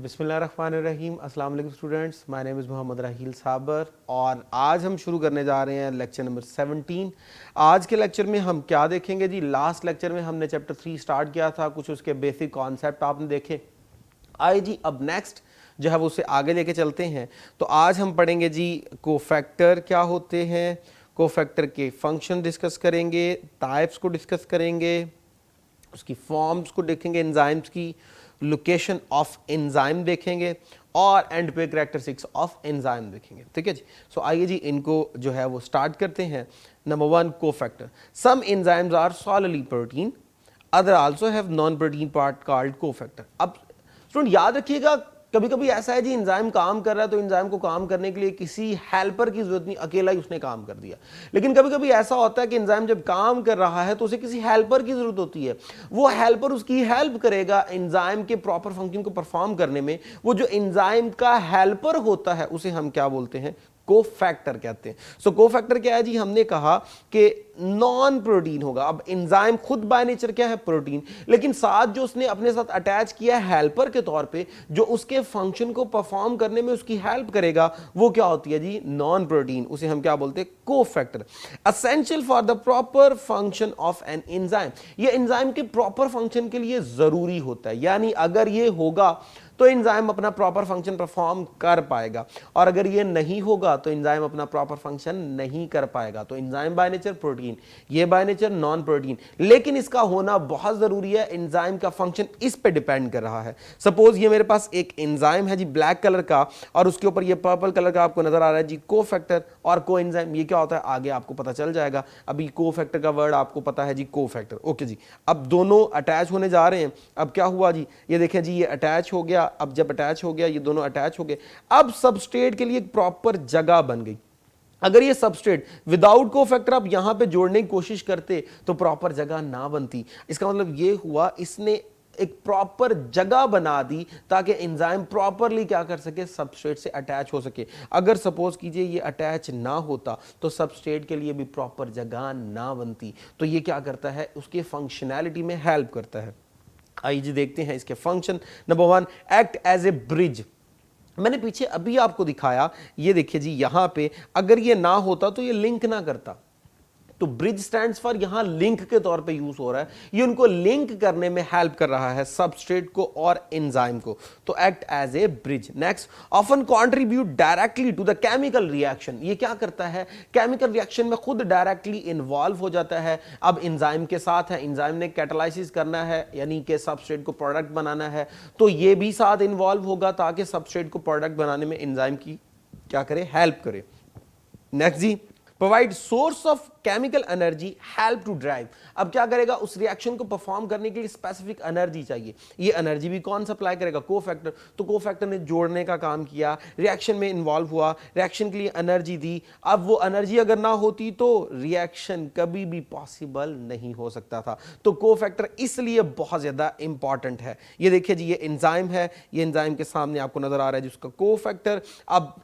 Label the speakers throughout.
Speaker 1: बिस्मिल्लाहिर्रहमानिर्रहीम। अस्सलाम वालेकुम students, my name is Mohammad Raheel Sabar और आज हम शुरू करने जा रहे हैं लेक्चर नंबर 17। आज के लेक्चर में हम क्या देखेंगे जी? लास्ट लेक्चर में हमने चैप्टर 3 स्टार्ट किया था, कुछ उसके बेसिक कॉन्सेप्ट आपने देखे। आए जी, अब नेक्स्ट जो है वो उसे आगे लेके चलते हैं। तो आज हम पढ़ेंगे जी कोफैक्टर क्या होते हैं, कोफैक्टर के फंक्शन डिस्कस करेंगे, टाइप्स को डिस्कस करेंगे, उसकी फॉर्म्स को देखेंगे, एंजाइम्स की लोकेशन ऑफ एंजाइम देखेंगे और एंड पे कैरेक्टरिस्टिक्स ऑफ एंजाइम देखेंगे। ठीक है जी। सो आइए जी इनको जो है वो स्टार्ट करते हैं। Number 1, cofactor. Some enzymes are solidly protein, other also have non protein part called cofactor. अब स्टूडेंट याद रखिएगा, कभी कभी ऐसा है जी एंजाइम काम कर रहा है तो एंजाइम को काम करने के लिए किसी हेल्पर की जरूरत नहीं, अकेला ही उसने काम कर दिया। लेकिन कभी कभी ऐसा होता है कि एंजाइम जब काम कर रहा है तो उसे किसी हेल्पर की जरूरत होती है। वो हेल्पर उसकी हेल्प करेगा एंजाइम के प्रॉपर फंक्शन को परफॉर्म करने में। वो जो एंजाइम का हेल्पर होता है उसे हम क्या बोलते हैं? कोफैक्टर कहते हैं। सो कोफैक्टर क्या है जी? हमने कहा कि नॉन प्रोटीन होगा। अब एंजाइम खुद बाय नेचर क्या है? प्रोटीन, लेकिन साथ जो उसने अपने साथ अटैच किया है हेल्पर के तौर पे, जो उसके फंक्शन को परफॉर्म करने में उसकी हेल्प करेगा, वो क्या होती है जी? Non protein. उसे हम क्या बोलते हैं? Cofactor. Essential for the proper function of an enzyme. ये एंजाइम के प्रॉपर फंक्शन के लिए जरूरी होता है, यानी अगर ये होगा तो एंजाइम अपना प्रॉपर फंक्शन परफॉर्म कर पाएगा, और अगर ये नहीं होगा तो एंजाइम अपना प्रॉपर फंक्शन नहीं कर पाएगा। तो एंजाइम बाय नेचर प्रोटीन, ये बाय नेचर नॉन प्रोटीन, लेकिन इसका होना बहुत जरूरी है। एंजाइम का फंक्शन इस पे डिपेंड कर रहा है। सपोज ये मेरे पास एक एंजाइम है जी ब्लैक कलर का, और उसके ऊपर ये पर्पल कलर का आपको नजर आ रहा है जी कोफैक्टर और कोएंजाइम। ये क्या होता है आगे आपको पता चल जाएगा। अभी कोफैक्टर का वर्ड आपको पता है जी, कोफैक्टर। ओके जी। अब दोनों अटैच होने जा रहे हैं। अब क्या हुआ जी? ये देखें जी, ये अटैच हो गया। अब जब अटैच हो गया, ये दोनों अटैच हो गए, अब सबस्ट्रेट के लिए एक प्रॉपर जगह बन गई। अगर ये सबस्ट्रेट विदाउट कोफैक्टर आप यहां पे जोड़ने की कोशिश करते तो प्रॉपर जगह ना बनती। इसका मतलब ये हुआ इसने एक प्रॉपर जगह बना दी ताकि एंजाइम प्रॉपरली क्या कर सके? सबस्ट्रेट से अटैच हो सके। अगर सपोज कीजिए ये अटैच ना होता तो सबस्ट्रेट के लिए भी प्रॉपर जगह ना बनती। तो ये क्या करता है? उसके फंक्शनैलिटी में हेल्प करता है। आइए जी देखते हैं इसके function. Number 1, act as a bridge. मैंने पीछे अभी आपको दिखाया, ये देखिए जी यहां पे अगर ये ना होता तो ये लिंक ना करता। तो ब्रिज स्टैंड्स फॉर यहां लिंक के तौर पे यूज हो रहा है। ये उनको लिंक करने में हेल्प कर रहा है, सबस्ट्रेट को और एंजाइम को। तो act as a bridge. Next, often contribute directly to the chemical reaction. ये क्या करता है? केमिकल रिएक्शन में खुद डायरेक्टली इन्वॉल्व हो जाता है। अब एंजाइम के साथ है, एंजाइम ने कैटालाइसिस करना है, यानी कि सबस्ट्रेट को प्रोडक्ट बनाना है, तो ये भी साथ इन्वॉल्व होगा ताकि सबस्ट्रेट को प्रोडक्ट बनाने में एंजाइम की क्या करे? हेल्प करे। नेक्स्ट जी, provide source of chemical energy, help to drive. अब क्या करेगा? उस रिएक्शन को परफॉर्म करने के लिए स्पेसिफिक एनर्जी चाहिए। ये एनर्जी भी कौन सप्लाई करेगा? कोफैक्टर। तो कोफैक्टर ने जोड़ने का काम किया, रिएक्शन में इन्वॉल्व हुआ, रिएक्शन के लिए एनर्जी दी। अब वो एनर्जी अगर ना होती तो रिएक्शन कभी भी पॉसिबल नहीं हो सकता था। तो कोफैक्टर इसलिए बहुत ज्यादा इंपॉर्टेंट है। ये देखिए जी, ये एंजाइम है, ये एंजाइम के सामने आपको नजर आ रहा है जिसका कोफैक्टर। अब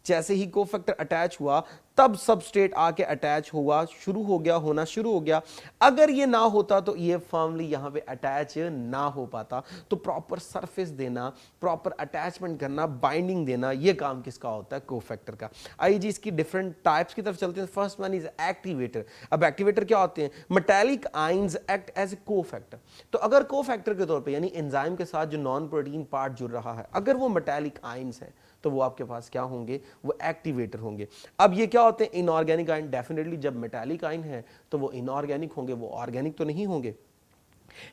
Speaker 1: जैसे ही कोफैक्टर अटैच हुआ तब सबस्ट्रेट आके अटैच हुआ, शुरू हो गया, होना शुरू हो गया। अगर ये ना होता तो ये फर्मली यहां पे अटैच ना हो पाता। तो प्रॉपर सरफेस देना, प्रॉपर अटैचमेंट करना, बाइंडिंग देना, ये काम किसका होता है? कोफैक्टर का। आइए जी इसकी डिफरेंट टाइप्स की तरफ चलते हैं। First one is activator. अब एक्टिवेटर क्या होते हैं? Metallic ions act as a cofactor. तो अगर कोफैक्टर के तौर पे यानी एंजाइम के साथ जो नॉन प्रोटीन पार्ट जुड़ रहा है, अगर वो मेटालिक आयंस है तो वो आपके पास क्या होंगे? वो एक्टिवेटर होंगे। अब ये क्या होते हैं? Inorganic ion. डेफिनेटली जब मेटालिक आयन है तो वो इनऑर्गेनिक होंगे, वो ऑर्गेनिक तो नहीं होंगे।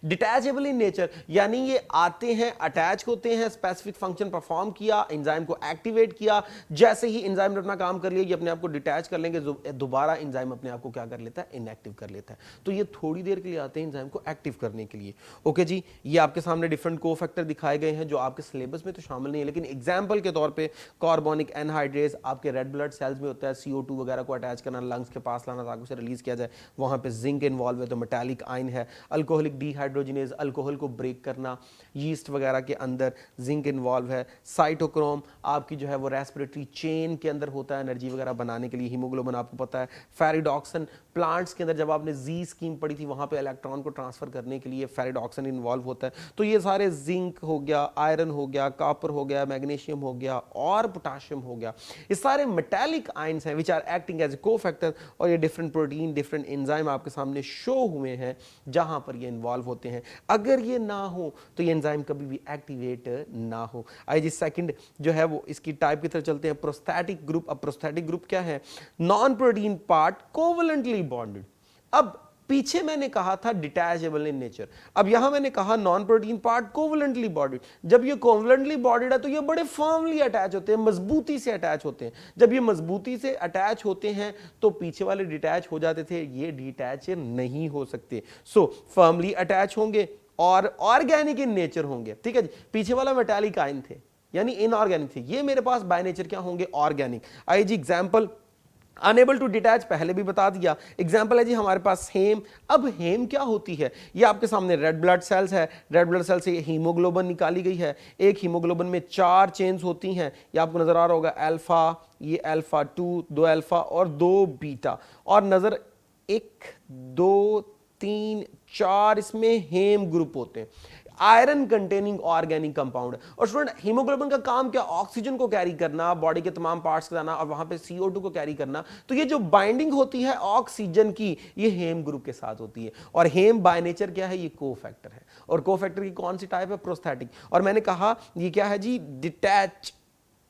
Speaker 1: डिटैचेबल इन नेचर, यानी ये आते हैं, अटैच होते हैं, स्पेसिफिक फंक्शन परफॉर्म किया, एंजाइम को एक्टिवेट किया, जैसे ही एंजाइम ने अपना काम कर लिया ये अपने आप को डिटैच कर लेंगे, दोबारा एंजाइम अपने आप को क्या कर लेता है? इनएक्टिव कर लेता है। तो ये थोड़ी देर के लिए आते हैं एंजाइम को एक्टिव करने के लिए। ओके जी, ये आपके सामने डिफरेंट कोफैक्टर दिखाए गए हैं जो आपके सिलेबस में तो शामिल नहीं है, लेकिन एग्जाम्पल के तौर पर कार्बोनिक एनहाइड्रेज आपके रेड ब्लड सेल्स में होता है, CO2 वगैरह को अटैच करना, लंग्स के पास लाना ताकि उसे रिलीज किया जाए, वहां पे जिंक इन्वॉल्व है तो मेटालिक आयन है। अल्कोहलिक डिहाइड्रोजिनेज अल्कोहल को ब्रेक करना, यीस्ट वगैरह के अंदर जिंक इन्वॉल्व है। साइटोक्रोम आपकी जो है वो रेस्पिरेटरी चेन के अंदर होता है एनर्जी वगैरह बनाने के लिए, हीमोग्लोबिन आपको पता है। फेरिडॉक्सिन प्लांट्स के अंदर जब आपने जी स्कीम पढ़ी थी वहां पे इलेक्ट्रॉन को ट्रांसफर करने के लिए फेरिडॉक्सिन इन्वॉल्व होता है। तो ये सारे जिंक हो गया, आयरन हो गया, कॉपर हो गया, मैग्नीशियम हो गया और पोटाशियम हो गया, ये सारे मेटालिक आयंस हैं which are acting as a cofactor, और ये डिफरेंट प्रोटीन डिफरेंट एंजाइम आपके सामने शो हुए हैं जहां पर ये इन्वॉल्व होते हैं। अगर ये ना हो तो ये एंजाइम कभी भी एक्टिवेट ना हो। आइए जी सेकंड जो है वो इसकी टाइप की तरफ चलते हैं, प्रोस्थेटिक ग्रुप। अब प्रोस्थेटिक ग्रुप क्या है? Non protein part covalently bonded. अब पीछे मैंने कहा था डिटैचेबल इन नेचर, अब यहां मैंने कहा non protein part covalently bonded. जब ये कोवलेंटली बॉन्डेड है तो ये बड़े फर्मली अटैच होते हैं, मजबूती से अटैच होते हैं। जब ये मजबूती से अटैच होते हैं तो पीछे वाले डिटैच हो जाते थे, ये डिटैच नहीं हो सकते। सो फर्मली अटैच होंगे और ऑर्गेनिक इन नेचर होंगे, ठीक है जी। पीछे वाला मेटालिक आयन थे यानी इनऑर्गेनिक थे, ये मेरे पास बाय नेचर क्या होंगे? ऑर्गेनिक। आइए जी एग्जांपल, अनेबल टू डिटैच पहले भी बता दिया। एग्जाम्पल है जी हमारे पास हेम। अब हेम क्या होती है? ये आपके सामने रेड ब्लड सेल्स है, रेड ब्लड सेल से हीमोग्लोबिन निकाली गई है। एक हीमोग्लोबिन में 4 चेन्स होती हैं, ये आपको नजर आ रहा होगा, अल्फा, ये अल्फा 2, 2 अल्फा और 2 बीटा, और नजर 1 2 3 4 इसमें हेम ग्रुप होते हैं। Iron containing organic compound. और स्टूडेंट हीमोग्लोबिन का काम क्या? ऑक्सीजन को कैरी करना, बॉडी के तमाम पार्ट्स को जाना और वहां पे CO2 को कैरी करना। तो ये जो बाइंडिंग होती है ऑक्सीजन की, ये हेम ग्रुप के साथ होती है। और हेम बाय नेचर क्या है? ये कोफैक्टर है। और कोफैक्टर की कौन सी टाइप है? प्रोस्थेटिक। और मैंने कहा ये क्या है जी? डिटैच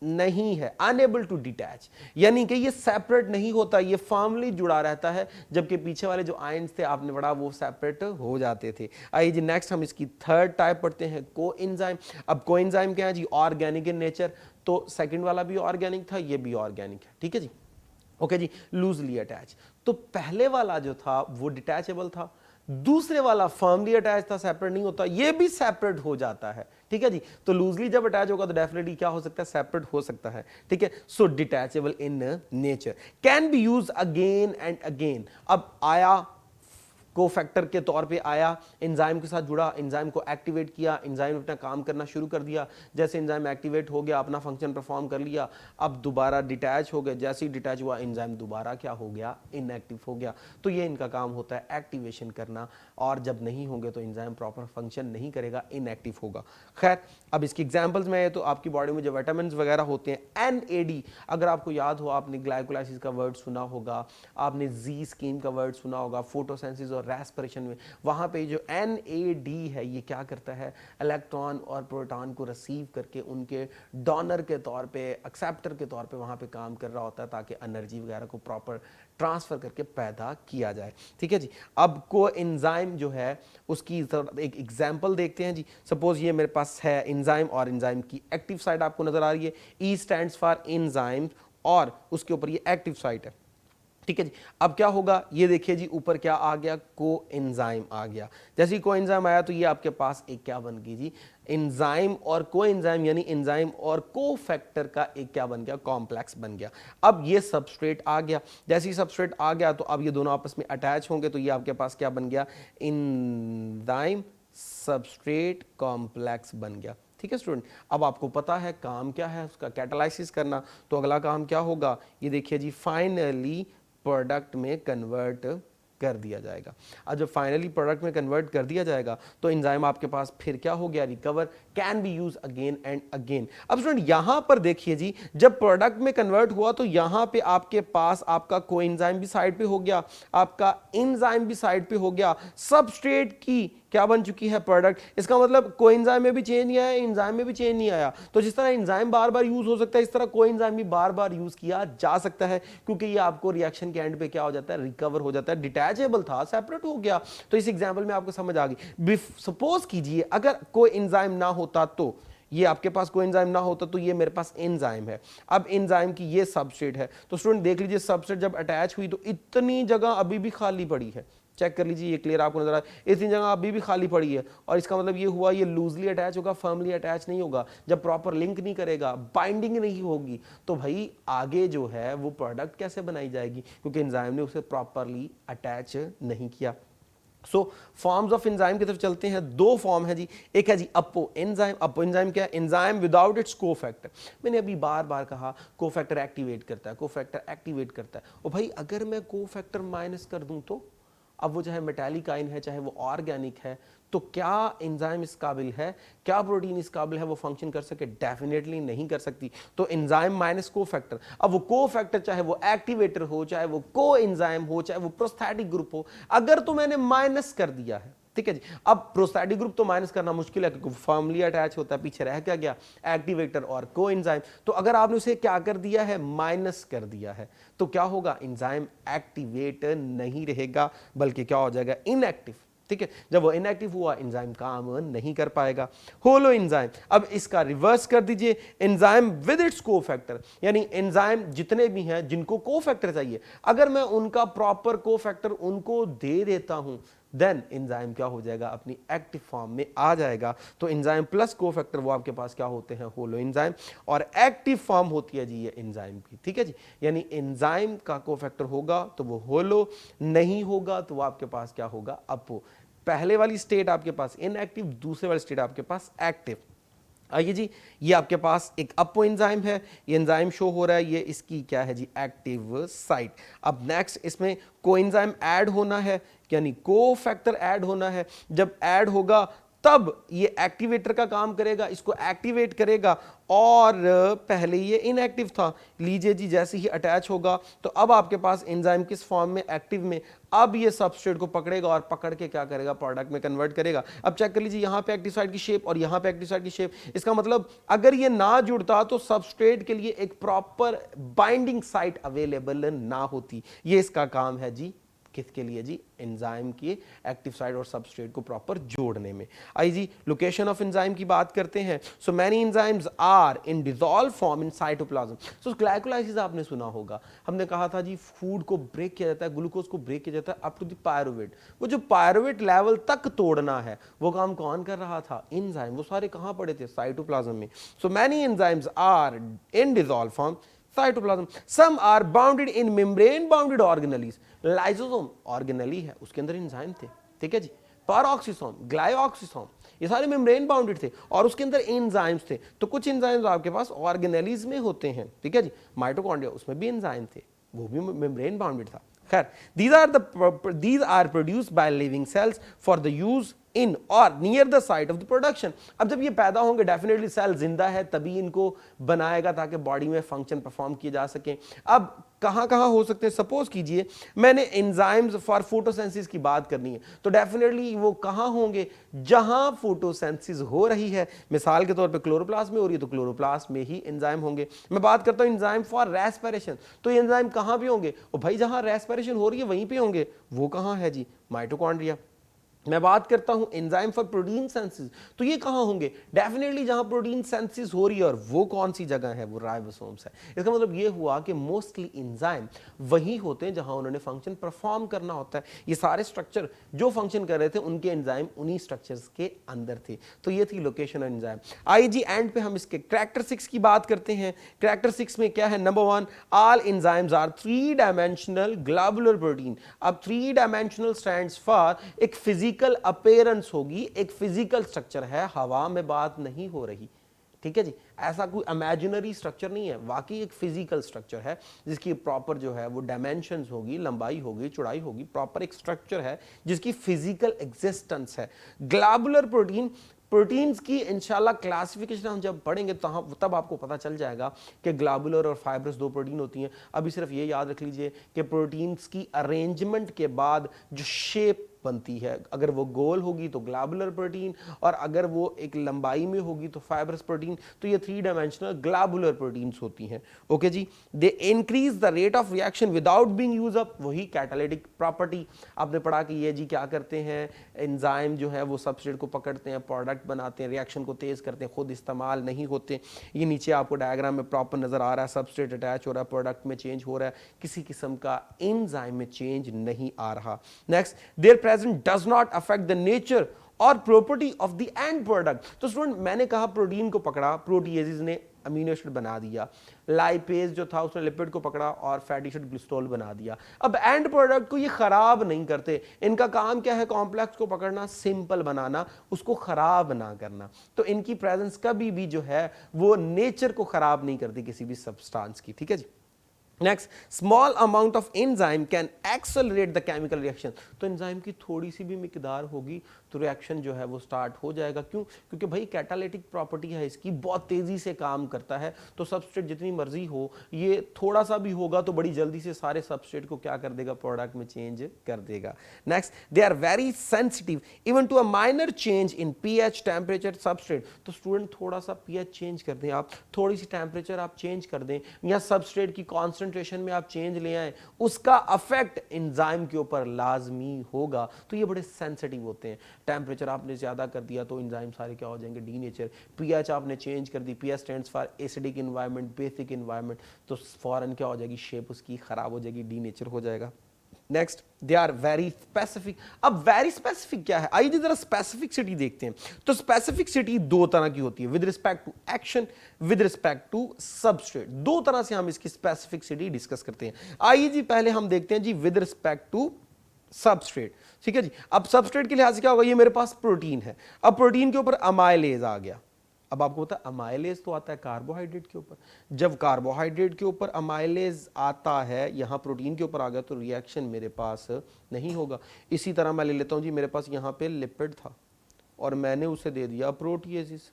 Speaker 1: नहीं है, अनेबल टू डिटैच, यानी कि ये सेपरेट नहीं होता, ये फर्मली जुड़ा रहता है, जबकि पीछे वाले जो आयंस थे आपने पढ़ा वो सेपरेट हो जाते थे। आइए जी नेक्स्ट हम इसकी थर्ड टाइप पढ़ते हैं, कोएंजाइम। अब कोएंजाइम क्या है जी? Organic in nature. तो सेकंड वाला भी ऑर्गेनिक था, ये भी ऑर्गेनिक है, ठीक है जी। ओके जी, लूजली अटैच। तो पहले वाला जो था वो डिटैचेबल था, दूसरे वाला फर्मली अटैच था, सेपरेट नहीं होता, ये भी सेपरेट हो जाता है, ठीक है जी। तो लूजली जब अटैच होगा तो डेफिनेटली क्या हो सकता है? सेपरेट हो सकता है, ठीक है। So detachable in nature, can be use again and again. अब आया कोफैक्टर के तौर पे आया, एंजाइम के साथ जुड़ा, एंजाइम को एक्टिवेट किया, एंजाइम अपना काम करना शुरू कर दिया। जैसे एंजाइम एक्टिवेट हो गया, अपना फंक्शन परफॉर्म कर लिया, अब दोबारा डिटैच हो गया। जैसे ही डिटैच हुआ एंजाइम दोबारा क्या हो गया? इनएक्टिव हो गया। तो ये इनका काम होता है एक्टिवेशन करना, और जब नहीं होंगे तो एंजाइम प्रॉपर फंक्शन नहीं करेगा, इनएक्टिव होगा। खैर अब इसकी एग्जाम्पल्स में है तो आपकी बॉडी में जो विटामिन वगैरह होते हैं, NAD, अगर आपको याद हो, आपने ग्लाइकोलाइसिस का वर्ड सुना होगा, आपने जी स्कीम का वर्ड सुना होगा, फोटोसेंसिस और रेस्पिरेशन में, वहां पे जो NAD है ये क्या करता है? इलेक्ट्रॉन और प्रोटॉन को रिसीव करके उनके डोनर के तौर पे, एक्सेप्टर के तौर पे वहां पे काम कर रहा होता है, ताकि एनर्जी वगैरह को प्रॉपर ट्रांसफर करके पैदा किया जाए, ठीक है जी। अब कोएंजाइम जो है उसकी एक एग्जांपल देखते हैं जी। सपोज ये मेरे पास है एंजाइम, और एंजाइम की एक्टिव साइट आपको नजर आ रही है, E स्टैंड्स फॉर एंजाइम, और उसके ऊपर ये एक्टिव साइट है, ठीक है जी। अब क्या होगा? ये देखिए जी ऊपर क्या आ गया? कोएंजाइम आ गया। जैसे ही कोएंजाइम आया तो ये आपके पास एक क्या बन गई जी? एंजाइम और कोएंजाइम, यानी एंजाइम और कोफैक्टर का एक क्या बन गया? कॉम्प्लेक्स बन गया। अब ये सबस्ट्रेट आ गया। जैसे ही सबस्ट्रेट आ गया तो अब ये दोनों आपस में अटैच होंगे, तो ये आपके पास क्या बन गया? एंजाइम सबस्ट्रेट कॉम्प्लेक्स बन गया, ठीक है स्टूडेंट। अब आपको पता है काम क्या है उसका? कैटालाइसिस करना। तो अगला काम क्या होगा? ये देखिए जी, फाइनली प्रोडक्ट में कन्वर्ट कर दिया जाएगा। अब जब फाइनली प्रोडक्ट में कन्वर्ट कर दिया जाएगा तो एंजाइम आपके पास फिर क्या हो गया? Recover, can be use again and again. अब स्टूडेंट यहां पर देखिए जी, जब प्रोडक्ट में कन्वर्ट हुआ तो यहां पे आपके पास आपका कोएंजाइम भी साइड पे हो गया, आपका एंजाइम भी साइड पे हो गया, सबस्ट्रेट की क्या बन चुकी है? प्रोडक्ट। इसका मतलब कोएंजाइम में भी चेंज नहीं आया, एंजाइम में भी चेंज नहीं आया। तो जिस तरह एंजाइम बार बार यूज हो सकता है, इस तरह कोएंजाइम भी बार बार यूज किया जा सकता है, क्योंकि ये आपको रिएक्शन के एंड पे क्या हो जाता है? रिकवर हो जाता है। डिटैचेबल था, सेपरेट हो गया। तो इस एग्जाम्पल में आपको समझ आ गई। सपोज कीजिए अगर कोएंजाइम ना होता, तो ये आपके पास कोएंजाइम ना होता तो ये मेरे पास एंजाइम है। अब एंजाइम की ये सबस्ट्रेट है, तो स्टूडेंट देख लीजिए सबस्ट्रेट जब अटैच हुई तो इतनी जगह अभी भी खाली पड़ी है। चेक कर लीजिए, ये क्लियर आपको नजर आ रहा है, इतनी जगह अभी भी खाली पड़ी है। और इसका मतलब ये हुआ ये लूजली अटैच होगा, फर्मली अटैच नहीं होगा। जब प्रॉपर लिंक नहीं करेगा, बाइंडिंग नहीं होगी, तो भाई आगे जो है वो प्रोडक्ट कैसे बनाई जाएगी? क्योंकि एंजाइम ने उसे प्रॉपरली अटैच नहीं किया। सो फॉर्म्स ऑफ एंजाइम की तरफ चलते हैं। दो फॉर्म है जी, एक है जी अपो एंजाइम। अपो एंजाइम क्या है? Enzyme without its cofactor. मैंने अभी बार बार कहा कोफैक्टर एक्टिवेट करता है, कोफैक्टर एक्टिवेट करता है। और भाई अगर मैं कोफैक्टर माइनस कर दूं तो अब वो चाहे मेटालिक आयन है चाहे वो ऑर्गेनिक है, तो क्या एंजाइम इस काबिल है, क्या प्रोटीन इस काबिल है वो फंक्शन कर सके? डेफिनेटली नहीं कर सकती। तो एंजाइम माइनस कोफैक्टर, अब वो कोफैक्टर चाहे वो एक्टिवेटर हो, चाहे वो को एंजाइम हो, चाहे वो प्रोस्थेटिक ग्रुप हो, अगर तो मैंने माइनस कर दिया है, ठीक है जी। अब प्रोस्थेटिक ग्रुप तो माइनस करना मुश्किल है क्योंकि फॉर्मली अटैच होता है, पीछे रह क्या गया? एक्टिवेटर और को एंजाइम। तो अगर आपने उसे क्या कर दिया है? माइनस कर दिया है, तो क्या होगा? एंजाइम एक्टिवेटर नहीं रहेगा बल्कि क्या हो जाएगा? इनएक्टिव। ठीक है, जब वो इनएक्टिव हुआ एंजाइम काम नहीं कर पाएगा। होलो एंजाइम, अब इसका रिवर्स कर दीजिए, एंजाइम विद इट्स कोफैक्टर, यानी एंजाइम जितने भी हैं जिनको कोफैक्टर चाहिए, अगर मैं उनका प्रॉपर कोफैक्टर उनको दे देता हूं, देन एंजाइम क्या हो जाएगा? अपनी एक्टिव फॉर्म में आ जाएगा। तो एंजाइम प्लस कोफैक्टर वो आपके पास क्या होते हैं? Holo enzyme. और एक्टिव फॉर्म होती है जी ये एंजाइम की, ठीक है जी। यानी एंजाइम का कोफैक्टर होगा तो वो होलो, नहीं होगा तो वो आपके पास क्या होगा? अपो। पहले वाली स्टेट आपके पास इनएक्टिव, दूसरे वाली स्टेट आपके पास एक्टिव। आइए जी, ये आपके पास एक अपो एंजाइम है, ये एंजाइम शो हो रहा है, ये इसकी क्या है जी? Active site. अब नेक्स्ट इसमें कोएंजाइम ऐड होना है, यानी कोफैक्टर ऐड होना है। जब ऐड होगा तब ये एक्टिवेटर का काम करेगा, इसको एक्टिवेट करेगा, और पहले ये इनएक्टिव था। लीजिए जी, जैसे ही अटैच होगा तो अब आपके पास एंजाइम किस फॉर्म में? एक्टिव में। अब ये सबस्ट्रेट को पकड़ेगा और पकड़ के क्या करेगा? प्रोडक्ट में कन्वर्ट करेगा। अब चेक कर लीजिए, यहां पे एक्टिव साइट की शेप और यहां पे एक्टिव साइट की शेप। इसका मतलब अगर ये ना जुड़ता तो सबस्ट्रेट के लिए एक प्रॉपर बाइंडिंग साइट अवेलेबल ना होती। ये इसका काम है जी, किसके लिए जी? एंजाइम की एक्टिव साइट और सबस्ट्रेट को प्रॉपर जोड़ने में। आई जी, लोकेशन ऑफ एंजाइम की बात करते हैं। So many enzymes are in dissolve form in cytoplasm. So glycolysis आपने सुना होगा, हमने कहा था जी फूड को ब्रेक किया जाता है, ग्लूकोज को ब्रेक किया जाता है अप टू द पायरुवेट। वो जो पायरुवेट लेवल तक तोड़ना है वो काम कौन कर रहा था? एंजाइम। वो सारे कहां पड़े थे? साइटोप्लाज्म में। So many enzymes are in dissolve form cytoplasm. Some are bounded in membrane bounded organelles. Lysosome organelle है, उसके अंदर एंजाइम थे, ठीक है जी। पैरोक्सिसोम, ग्लाइऑक्सिसोम, ये सारे मेम्ब्रेन बाउंडेड थे और उसके अंदर एंजाइम्स थे। तो कुछ एंजाइम्स आपके पास ऑर्गेनेलीज में होते हैं, ठीक है जी। माइटोकॉन्ड्रिया, उसमें भी एंजाइम थे, वो भी मेम्ब्रेन बाउंडेड था। खैर, these are produced by living cells for the use in or near the site of the production। अब जब ये पैदा होंगे डेफिनेटली सेल जिंदा है तभी इनको बनाएगा ताकि बॉडी में फंक्शन परफॉर्म किए जा सके। अब कहां कहां हो सकते हैं? सपोज कीजिए मैंने एंजाइम्स फॉर फोटोसिंथेसिस की बात करनी है, तो डेफिनेटली वो कहां होंगे? जहां फोटोसिंथेसिस हो रही है। मिसाल के तौर पे क्लोरोप्लास्ट में हो रही है तो क्लोरोप्लास्ट में ही एंजाइम होंगे। मैं बात करता हूं एंजाइम फॉर रेस्पिरेशन, तो एंजाइम कहां पे होंगे? और भाई जहां रेस्पिरेशन हो रही है वहीं पे होंगे। वो कहां है जी? माइटोकॉन्ड्रिया। मैं बात करता हूं एंजाइम फॉर प्रोटीन सिंथेसिस, तो ये कहां होंगे? डेफिनेटली जहां प्रोटीन सिंथेसिस हो रही है, और वो कौन सी जगह है? वो राइबोसोम्स है। इसका मतलब ये हुआ कि मोस्टली एंजाइम वही होते हैं जहां उन्होंने फंक्शन परफॉर्म करना होता है। ये सारे स्ट्रक्चर जो फंक्शन कर रहे थे उनके एंजाइम उन्हीं स्ट्रक्चर्स के अंदर थे। तो ये थी लोकेशन ऑफ एंजाइम। आई जी, एंड पे हम इसके कैरेक्टर 6 की बात करते हैं। कैरेक्टर 6 में क्या है? Number 1, all enzymes are 3 dimensional globular protein. अब 3 डायमेंशनल स्टैंड्स फॉर एक फिजिकल अपीयरेंस होगी, एक फिजिकल स्ट्रक्चर है, हवा में बात नहीं हो रही, ठीक है जी। ऐसा कोई इमेजिनरी स्ट्रक्चर नहीं है, वाकई एक फिजिकल स्ट्रक्चर है जिसकी प्रॉपर जो है वो डायमेंशंस होगी, लंबाई होगी, चौड़ाई होगी, प्रॉपर एक स्ट्रक्चर है जिसकी फिजिकल एग्जिस्टेंस है। ग्लोबुलर प्रोटीन, प्रोटीन्स की इंशाल्लाह क्लासिफिकेशन हम जब पढ़ेंगे तब आपको पता चल जाएगा कि ग्लोबुलर और फाइब्रस दो प्रोटीन होती हैं। अभी सिर्फ ये याद रख लीजिए कि प्रोटीन्स की अरेंजमेंट के बाद जो शेप बनती है, अगर वो गोल होगी तो ग्लोबुलर प्रोटीन, और अगर वो एक लंबाई में होगी तो फाइब्रस प्रोटीन। तो ये 3 डायमेंशनल ग्लोबुलर प्रोटीन्स होती हैं। ओके जी, they increase the rate of reaction without being use up, वही कैटालिटिक प्रॉपर्टी आपने पढ़ा कि ये जी क्या करते हैं? एंजाइम जो है वो सबस्ट्रेट को पकड़ते हैं, प्रोडक्ट बनाते हैं, रिएक्शन को तेज करते हैं, खुद इस्तेमाल नहीं होते। ये नीचे आपको डायग्राम में प्रॉपर नजर आ रहा है, सबस्ट्रेट अटैच हो रहा है, प्रोडक्ट में चेंज हो रहा है, किसी किस्म का एंजाइम में चेंज नहीं आ रहा। Next, their present does not affect the nature और property of the end product. तो स्टूडेंट, मैंने कहा प्रोटीन को पकड़ा, प्रोटीएजेस ने अमीनो एसिड बना दिया, लाइपेज जो था उसने लिपिड को पकड़ा और फैटी एसिड ग्लिसरॉल बना दिया। अब एंड प्रोडक्ट को ये खराब नहीं करते, इनका काम क्या है, कॉम्प्लेक्स को पकड़ना, सिंपल बनाना, उसको खराब ना करना। तो इनकी प्रेजेंस कभी भी जो है वो नेचर को खराब नहीं करती किसी भी सब्सटेंस की, ठीक है जी। Next, small amount of enzyme can accelerate the chemical reaction. तो एंजाइम की थोड़ी सी भी मिकदार होगी तो रिएक्शन जो है वो स्टार्ट हो जाएगा। क्यों? क्योंकि भाई कैटालिटिक प्रॉपर्टी है इसकी, बहुत तेजी से काम करता है। तो सबस्ट्रेट जितनी मर्जी हो, ये थोड़ा सा भी होगा तो बड़ी जल्दी से सारे सबस्ट्रेट को क्या कर देगा, प्रोडक्ट में चेंज कर देगा। Next, they are very sensitive even to a minor change in pH, temperature, substrate. तो स्टूडेंट थोड़ा सा पीएच चेंज कर दें आप, थोड़ी सी टेम्परेचर आप चेंज कर दें, या सबस्ट्रेट की कॉन्सेंट्रेशन में आप चेंज ले आए, उसका अफेक्ट एंजाइम के ऊपर लाजमी होगा। तो ये बड़े सेंसिटिव होते हैं। टेम्परेचर आपने ज्यादा कर दिया तो एंजाइम सारे क्या हो जाएंगे, डीनेचर। पीएच आपने चेंज कर दी, pH stands for acidic environment, basic environment, तो फौरन क्या हो जाएगी, शेप उसकी खराब हो जाएगी, डीनेचर हो जाएगा। Next, they are very specific. अब वेरी स्पेसिफिक क्या है, आइए जरा स्पेसिफिसिटी देखते हैं। तो स्पेसिफिसिटी दो तरह की होती है, with respect to action, with respect to substrate. दो तरह से हम इसकी स्पेसिफिसिटी डिस्कस करते हैं। आइए जी पहले हम देखते हैं जी विद रिस्पेक्ट टू सबस्ट्रेट, ठीक है जी। अब सबस्ट्रेट के लिहाज से क्या होगा, ये मेरे पास प्रोटीन है, अब प्रोटीन के ऊपर अमाइलेज आ गया। अब आपको पता है अमाइलेज तो आता है कार्बोहाइड्रेट के ऊपर, जब कार्बोहाइड्रेट के ऊपर अमाइलेज आता है, यहां प्रोटीन के ऊपर आ गया तो रिएक्शन मेरे पास नहीं होगा। इसी तरह मैं ले लेता हूं जी, मेरे पास यहां पे लिपिड था और मैंने उसे दे दिया प्रोटीएसिस,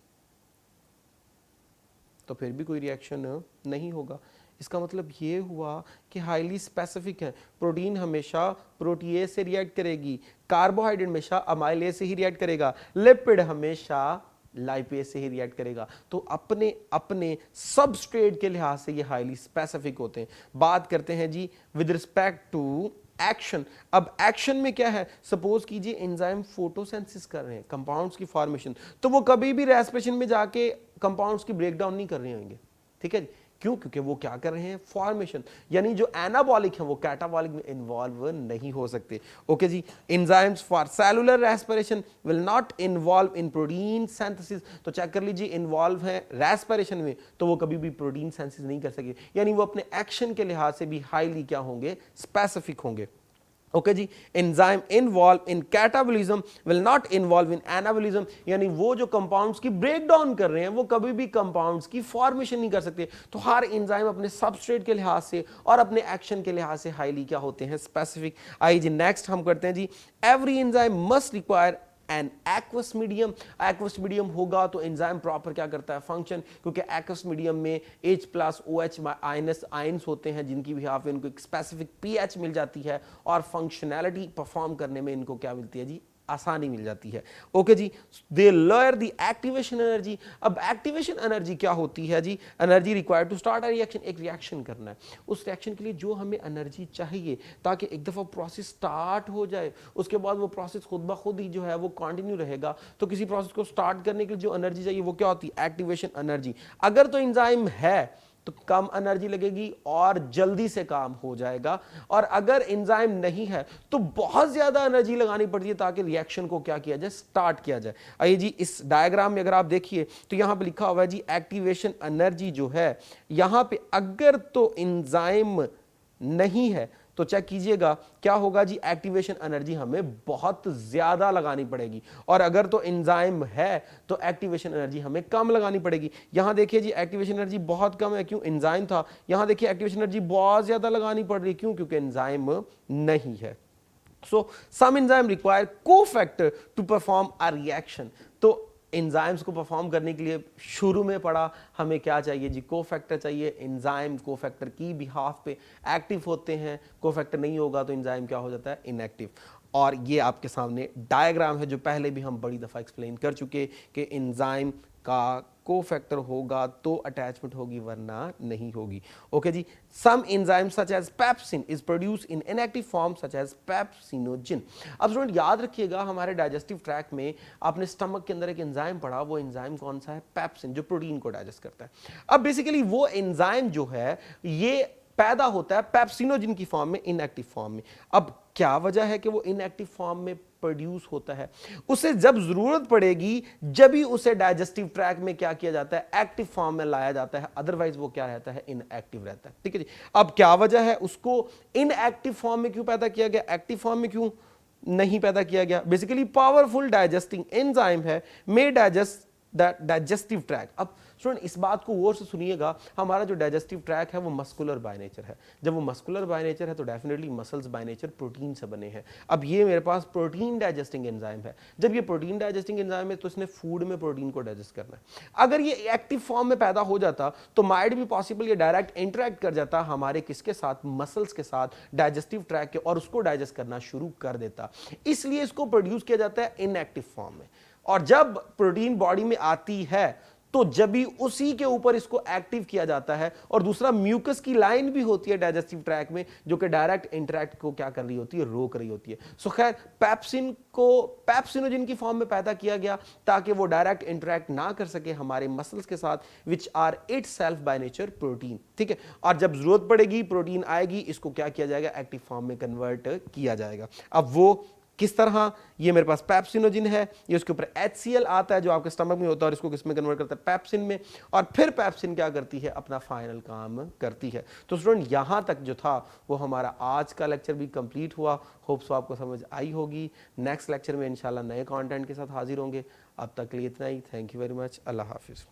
Speaker 1: तो फिर भी कोई रिएक्शन नहीं होगा। इसका मतलब ये हुआ कि हाईली स्पेसिफिक है। प्रोटीन हमेशा प्रोटीएज से रिएक्ट करेगी, कार्बोहाइड्रेट हमेशा अमाइलेज से ही रिएक्ट करेगा, लिपिड हमेशा लाइपेज से ही रिएक्ट करेगा। तो अपने अपने सबस्ट्रेट के लिहाज से ये हाईली स्पेसिफिक होते हैं। बात करते हैं जी विद रिस्पेक्ट टू एक्शन। अब एक्शन में क्या है, सपोज कीजिए एंजाइम फोटोसिंथेसिस कर रहे हैं, कंपाउंड्स की फॉर्मेशन, तो वो कभी भी रेस्पिरेशन में जाके कंपाउंड्स की ब्रेकडाउन नहीं कर रहे होंगे, ठीक है। क्यों? क्योंकि वो क्या कर रहे हैं, फॉर्मेशन, यानी जो एनाबॉलिक है वो कैटाबॉलिक में इन्वॉल्व नहीं हो सकते। ओके जी। Enzymes for cellular respiration will not involve in protein synthesis. तो चेक कर लीजिए, इन्वॉल्व है रेस्पिरेशन में तो वो कभी भी प्रोटीन सिंथेसिस नहीं कर सके, यानी वो अपने एक्शन के लिहाज से भी हाईली क्या होंगे, स्पेसिफिक होंगे। ओके जी। Enzyme involve in catabolism will not involve in anabolism, यानी वो जो कंपाउंड्स की ब्रेक डाउन कर रहे हैं वो कभी भी कंपाउंड्स की फॉर्मेशन नहीं कर सकते। तो हर एंजाइम अपने सबस्ट्रेट के लिहाज से और अपने एक्शन के लिहाज से हाईली क्या होते हैं, स्पेसिफिक। आइए जी नेक्स्ट हम करते हैं जी, every enzyme must require an aqueous medium. Aqueous medium होगा तो एंजाइम प्रॉपर क्या करता है, फंक्शन, क्योंकि एक्वस मीडियम में H+OH माइनस आयंस होते हैं जिनकी भी हाफ इनको एक स्पेसिफिक pH मिल जाती है और फंक्शनैलिटी परफॉर्म करने में इनको क्या मिलती है जी, आसानी मिल जाती है। ओके जी। They lower the activation energy. अब एक्टिवेशन एनर्जी क्या होती है जी, energy required to start a reaction, एक रिएक्शन करना है, उस रिएक्शन के लिए जो हमें एनर्जी चाहिए ताकि एक दफा प्रोसेस स्टार्ट हो जाए, उसके बाद वो प्रोसेस खुद ब खुद ही जो है वो कंटिन्यू रहेगा। तो किसी प्रोसेस को स्टार्ट करने के लिए जो एनर्जी चाहिए वो क्या होती है, एक्टिवेशन एनर्जी। अगर तो एंजाइम है तो कम एनर्जी लगेगी और जल्दी से काम हो जाएगा, और अगर एंजाइम नहीं है तो बहुत ज्यादा एनर्जी लगानी पड़ती है ताकि रिएक्शन को क्या किया जाए, स्टार्ट किया जाए। आइए जी इस डायग्राम में अगर आप देखिए तो यहां पे लिखा हुआ है जी एक्टिवेशन एनर्जी जो है, यहां पे अगर तो एंजाइम नहीं है तो चेक कीजिएगा क्या होगा जी, एक्टिवेशन एनर्जी हमें बहुत ज्यादा लगानी पड़ेगी, और अगर तो एंजाइम है तो एक्टिवेशन एनर्जी हमें कम लगानी पड़ेगी। यहां देखिए जी एक्टिवेशन एनर्जी बहुत कम है, क्यों, एंजाइम था। यहां देखिए एक्टिवेशन एनर्जी बहुत ज्यादा लगानी पड़ रही है, क्यों, क्योंकि एंजाइम नहीं है। So some enzyme require cofactor to perform a reaction. तो एंजाइम्स को परफॉर्म करने के लिए शुरू में पढ़ा हमें क्या चाहिए जी, कोफैक्टर चाहिए। एंजाइम कोफैक्टर की बिहाफ पे एक्टिव होते हैं, कोफैक्टर नहीं होगा तो एंजाइम क्या हो जाता है, इनएक्टिव। और ये आपके सामने डायग्राम है जो पहले भी हम बड़ी दफ़ा एक्सप्लेन कर चुके कि एंजाइम का कोफैक्टर होगा तो अटैचमेंट होगी वरना नहीं होगी। ओके जी। Some enzyme such as pepsin is produce in inactive form such as pepsinogen. अब स्टूडेंट याद रखिएगा हमारे डाइजेस्टिव ट्रैक में आपने स्टमक के अंदर एक एंजाइम पढ़ा, वो एंजाइम कौन सा है, पेप्सिन, जो प्रोटीन को डाइजेस्ट करता है। अब बेसिकली वो एंजाइम जो है ये पैदा होता है पेप्सिनोजिन की फॉर्म में, इनएक्टिव फॉर्म में। अब क्या वजह है कि वो इनएक्टिव फॉर्म में प्रोड्यूस होता है, उसे जब जरूरत पड़ेगी जब ही उसे डाइजेस्टिव ट्रैक में क्या किया जाता है, एक्टिव फॉर्म में लाया जाता है, अदरवाइज वो क्या रहता है, इनएक्टिव रहता है। ठीक है जी। अब क्या वजह है, उसको इनएक्टिव फॉर्म में क्यों पैदा किया गया, एक्टिव फॉर्म में क्यों नहीं पैदा किया गया? बेसिकली पावरफुल डाइजेस्टिंग एंजाइम है, मे डाइजेस्ट डाइजेस्टिव ट्रैक। अब स्टूडेंट इस बात को गौर से सुनिएगा, हमारा जो डाइजेस्टिव ट्रैक है वो मस्कुलर बाय नेचर है। जब वो मस्कुलर बाय नेचर है तो definitely muscles bye nature protein से बने हैं। अब ये मेरे पास प्रोटीन डाइजेस्टिंग एंजाइम है, जब ये प्रोटीन डाइजेस्टिंग एंजाइम है तो इसने फूड में प्रोटीन को डाइजेस्ट करना है। अगर ये एक्टिव फॉर्म में पैदा हो जाता तो माइट भी पॉसिबल ये डायरेक्ट इंटरेक्ट कर जाता हमारे किसके साथ, मसल्स के साथ, डाइजेस्टिव ट्रैक के, और उसको डाइजेस्ट करना शुरू कर देता। इसलिए इसको प्रोड्यूस किया जाता है इनएक्टिव फॉर्म में। और जब प्रोटीन बॉडी में आती है तो जब भी उसी के ऊपर इसको एक्टिव किया जाता है। और दूसरा, म्यूकस की लाइन भी होती है डाइजेस्टिव ट्रैक में जो कि डायरेक्ट इंटरेक्ट को क्या कर रही होती है, रोक रही होती है। सो खैर पेप्सिन को पेप्सिनोजन की फॉर्म में पैदा किया गया ताकि वो डायरेक्ट इंटरेक्ट ना कर सके हमारे मसल्स के साथ, which are itself by nature protein. ठीक है, और जब जरूरत पड़ेगी प्रोटीन आएगी, इसको क्या किया जाएगा, एक्टिव फॉर्म में कन्वर्ट किया जाएगा। अब वो किस तरह, ये मेरे पास पेप्सिनोजिन है, ये उसके ऊपर HCl आता है जो आपके स्टमक में होता है और इसको किस में कन्वर्ट करता है, पेप्सिन में, और फिर पेप्सिन क्या करती है, अपना फाइनल काम करती है। तो स्टूडेंट यहाँ तक जो था वो हमारा आज का लेक्चर भी कंप्लीट हुआ। होप सो आपको समझ आई होगी। नेक्स्ट लेक्चर में इंशाल्लाह नए कंटेंट के साथ हाजिर होंगे। अब तक के लिए इतना ही। Thank you very much. अल्लाह हाफिज़।